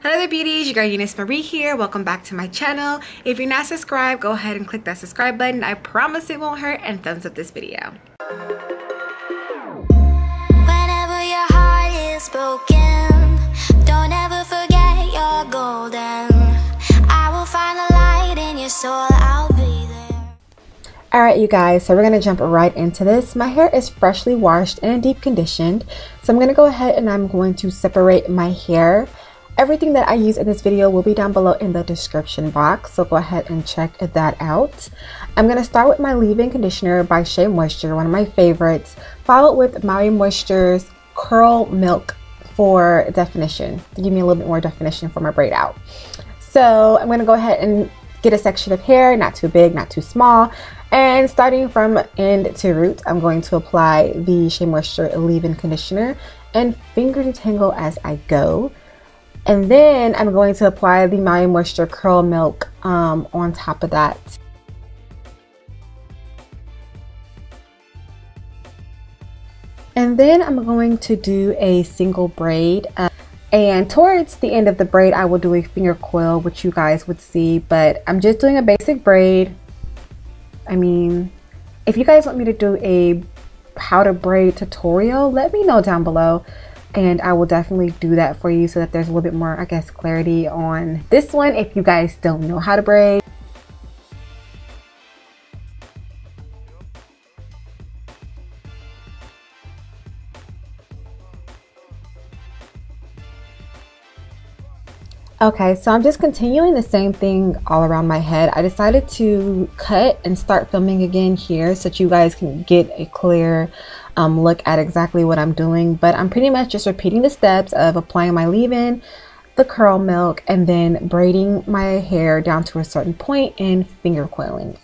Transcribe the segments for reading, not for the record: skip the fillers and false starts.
Hello there beauties, your girl Euniycemari here. Welcome back to my channel. If you're not subscribed, go ahead and click that subscribe button. I promise it won't hurt, and thumbs up this video. Whenever your heart is broken, don't ever forget you're golden. I will find the light in your soul, I'll be there. Alright you guys, so we're going to jump right into this. My hair is freshly washed and deep conditioned. So I'm going to go ahead and I'm going to separate my hair. Everything that I use in this video will be down below in the description box, so go ahead and check that out. I'm going to start with my leave-in conditioner by Shea Moisture, one of my favorites, followed with Maui Moisture's Curl Milk for definition, to give me a little bit more definition for my braid out. So I'm going to go ahead and get a section of hair, not too big, not too small, and starting from end to root, I'm going to apply the Shea Moisture leave-in conditioner and finger detangle as I go. And then I'm going to apply the Maui Moisture Curl Milk on top of that. And then I'm going to do a single braid. And towards the end of the braid, I will do a finger coil, which you guys would see. But I'm just doing a basic braid. I mean, if you guys want me to do a how to braid tutorial, let me know down below. And I will definitely do that for you so that there's a little bit more, I guess, clarity on this one if you guys don't know how to braid. Okay, so I'm just continuing the same thing all around my head. I decided to cut and start filming again here so that you guys can get a clear look at exactly what I'm doing. But I'm pretty much just repeating the steps of applying my leave-in, the curl milk, and then braiding my hair down to a certain point and finger coiling.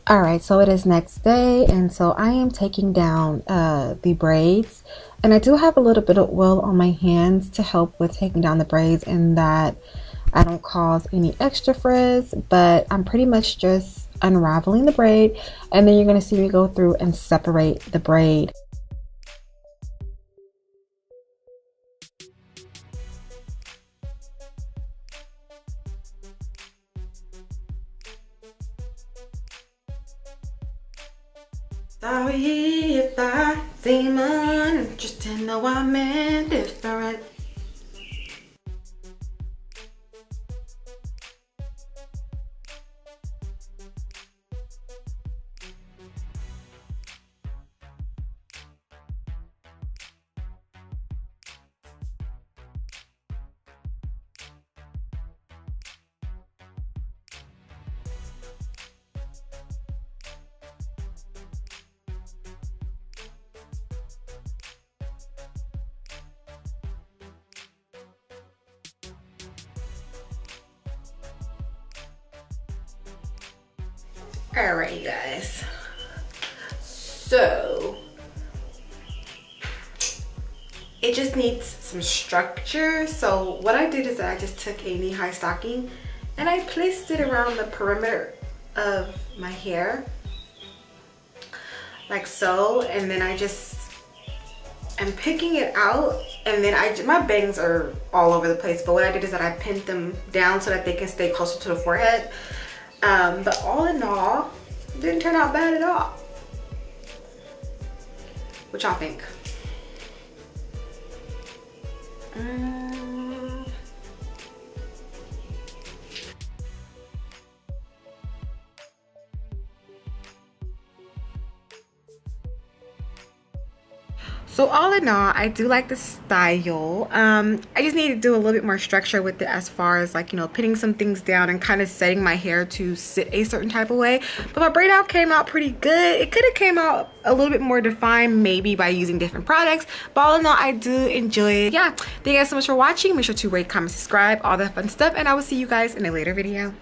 Alright, so it is next day, and so I am taking down the braids, and I do have a little bit of oil on my hands to help with taking down the braids and that I don't cause any extra frizz, but I'm pretty much just unraveling the braid, and then you're going to see me go through and separate the braid. Sorry if I seem uninterested, no I'm indifferent. Alright you guys, so it just needs some structure. So what I did is I just took a knee-high stocking and I placed it around the perimeter of my hair like so, and then I just am picking it out, and then my bangs are all over the place, but what I did is that I pinned them down so that they can stay closer to the forehead. But all in all, it didn't turn out bad at all. What y'all think? So all in all, I do like the style. I just need to do a little bit more structure with it as far as, like, you know, pinning some things down and kind of setting my hair to sit a certain type of way. But my braid out came out pretty good. It could have came out a little bit more defined maybe by using different products. But all in all, I do enjoy it. Yeah, thank you guys so much for watching. Make sure to rate, comment, subscribe, all that fun stuff. And I will see you guys in a later video.